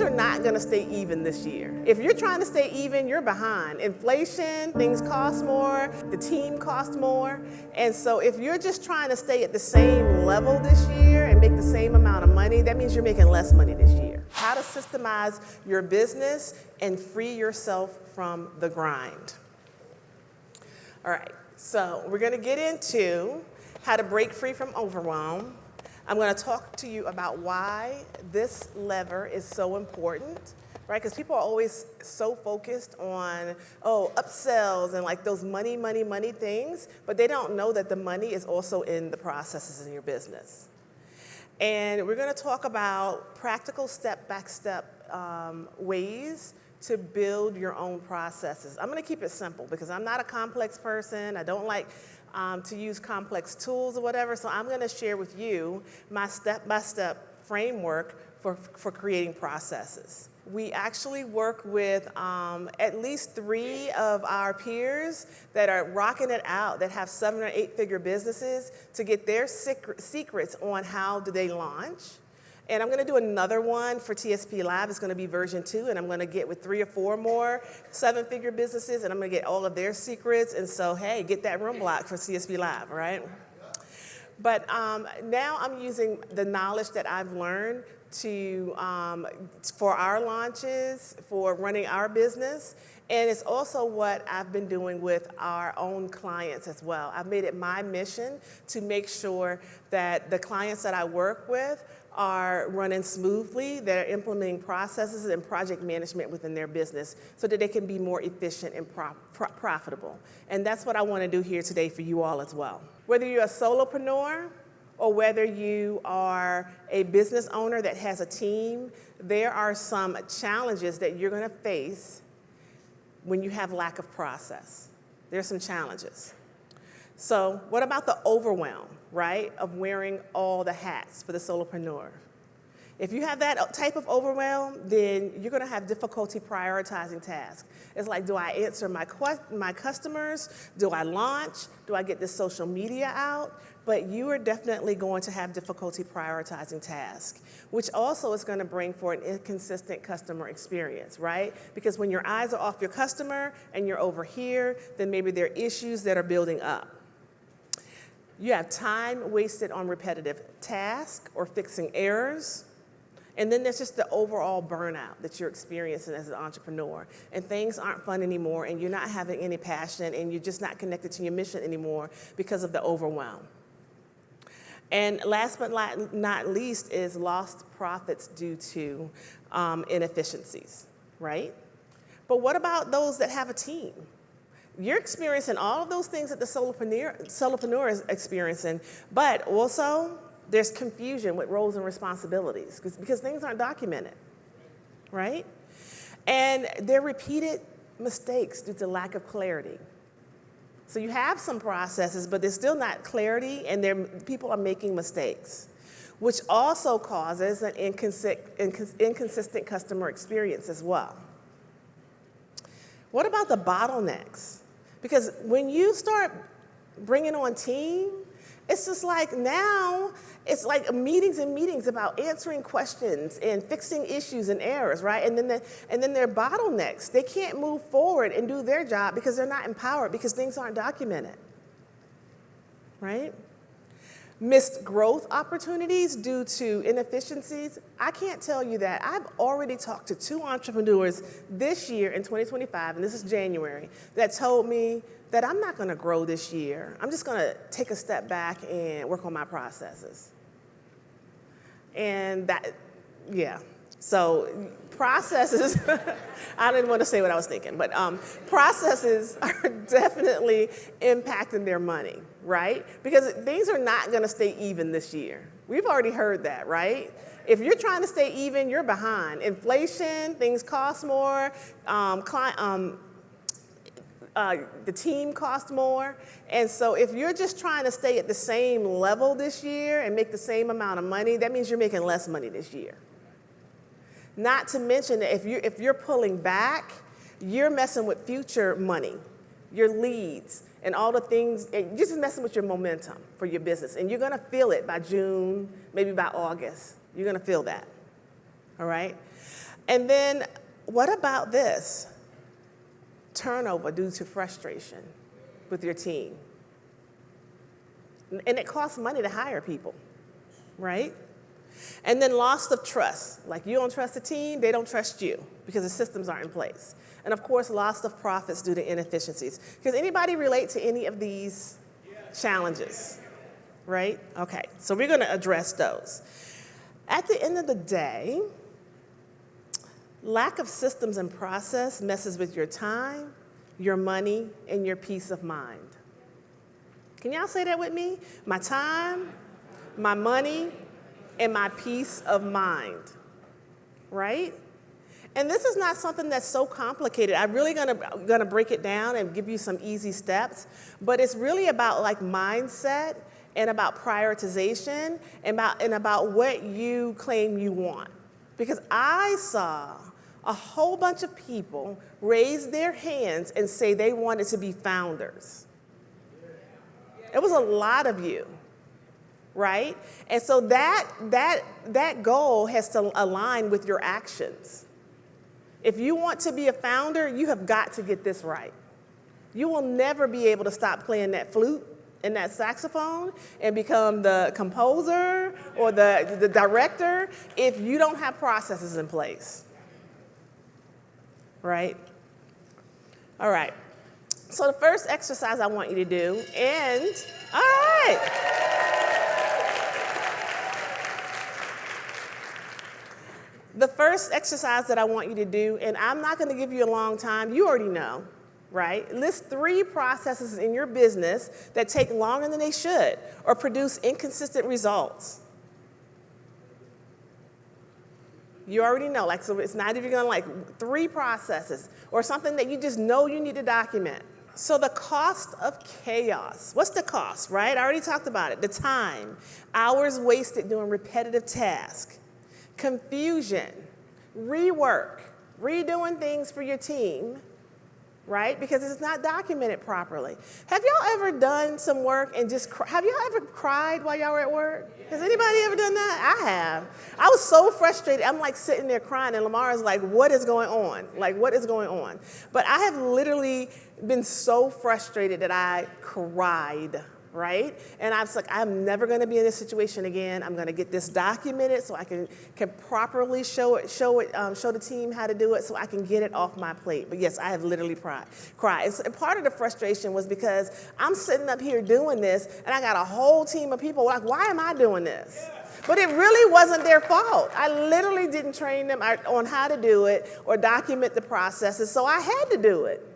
are not going to stay even this year. If you're trying to stay even, you're behind. Inflation, things cost more, the team costs more. And so if you're just trying to stay at the same level this year and make the same amount of money, that means you're making less money this year. How to systemize your business and free yourself from the grind. All right, so we're going to get into how to break free from overwhelm. I'm going to talk to you about why this lever is so important, right? Because people are always so focused on, upsells and like those money things, but they don't know that the money is also in the processes in your business. And we're going to talk about practical step-by-step ways to build your own processes. I'm going to keep it simple because I'm not a complex person. I don't like to use complex tools or whatever, so I'm going to share with you my step-by-step framework for creating processes. We actually work with at least 3 of our peers that are rocking it out, that have 7- or 8-figure businesses, to get their secrets on how do they launch. And I'm going to do another one for TSP Live. It's going to be version 2, and I'm going to get with 3 or 4 more 7-figure businesses, and I'm going to get all of their secrets. And so, hey, get that room block for TSP Live, right? But now I'm using the knowledge that I've learned for our launches, for running our business, and it's also what I've been doing with our own clients as well. I've made it my mission to make sure that the clients that I work with are running smoothly, that are implementing processes and project management within their business so that they can be more efficient and profitable. And that's what I want to do here today for you all as well. Whether you're a solopreneur or whether you are a business owner that has a team, there are some challenges that you're going to face when you have lack of process. There's some challenges. So what about the overwhelm, right, of wearing all the hats for the solopreneur? If you have that type of overwhelm, then you're going to have difficulty prioritizing tasks. It's like, do I answer my customers? Do I launch? Do I get this social media out? But you are definitely going to have difficulty prioritizing tasks, which also is going to bring for an inconsistent customer experience, right? Because when your eyes are off your customer and you're over here, then maybe there are issues that are building up. You have time wasted on repetitive tasks or fixing errors. And then there's just the overall burnout that you're experiencing as an entrepreneur. And things aren't fun anymore, and you're not having any passion, and you're just not connected to your mission anymore because of the overwhelm. And last but not least is lost profits due to inefficiencies, right? But what about those that have a team? You're experiencing all of those things that the solopreneur is experiencing, but also there's confusion with roles and responsibilities because things aren't documented, right? And there are repeated mistakes due to lack of clarity. So you have some processes, but there's still not clarity, and people are making mistakes, which also causes an inconsistent customer experience as well. What about the bottlenecks? Because when you start bringing on team, it's just like now, it's like meetings and meetings about answering questions and fixing issues and errors, right? And then there are bottlenecks. They can't move forward and do their job because they're not empowered because things aren't documented, right? Missed growth opportunities due to inefficiencies. I can't tell you that. I've already talked to 2 entrepreneurs this year in 2025, and this is January, that told me that I'm not going to grow this year. I'm just going to take a step back and work on my processes. And that, yeah. So processes, I didn't want to say what I was thinking, but processes are definitely impacting their money, right? Because things are not going to stay even this year. We've already heard that, right? If you're trying to stay even, you're behind. Inflation, things cost more, the team costs more. And so if you're just trying to stay at the same level this year and make the same amount of money, that means you're making less money this year. Not to mention that if you're pulling back, you're messing with future money, your leads, and all the things. You're just messing with your momentum for your business. And you're going to feel it by June, maybe by August. You're going to feel that, all right? And then what about this? Turnover due to frustration with your team. And it costs money to hire people, right? And then loss of trust. Like you don't trust the team, they don't trust you because the systems aren't in place. And of course, loss of profits due to inefficiencies. Does anybody relate to any of these challenges? Right? Okay, so we're gonna address those. At the end of the day, lack of systems and process messes with your time, your money, and your peace of mind. Can y'all say that with me? My time, my money, and my peace of mind, right? And this is not something that's so complicated. I'm really gonna break it down and give you some easy steps, but it's really about like mindset and about prioritization and about what you claim you want. Because I saw a whole bunch of people raise their hands and say they wanted to be founders. It was a lot of you, right? And so that goal has to align with your actions. If you want to be a founder, you have got to get this right. You will never be able to stop playing that flute and that saxophone and become the composer or the director if you don't have processes in place, right? All right. So the first exercise I want you to do, all right. The first exercise that I want you to do, and I'm not going to give you a long time, you already know, right? List 3 processes in your business that take longer than they should or produce inconsistent results. You already know, like, so it's not even going to like 3 processes or something that you just know you need to document. So the cost of chaos. What's the cost, right? I already talked about it. The time, hours wasted doing repetitive tasks, confusion, rework, redoing things for your team, right? Because it's not documented properly. Have y'all ever done some work and have y'all ever cried while y'all were at work? Has anybody ever done that? I have. I was so frustrated. I'm like sitting there crying and Lamar's like, what is going on? Like, what is going on? But I have literally been so frustrated that I cried, right? And I was like, I'm never going to be in this situation again. I'm going to get this documented so I can properly show the team how to do it so I can get it off my plate. But yes, I have literally cried. And part of the frustration was because I'm sitting up here doing this and I got a whole team of people like, why am I doing this? But it really wasn't their fault. I literally didn't train them on how to do it or document the processes, so I had to do it.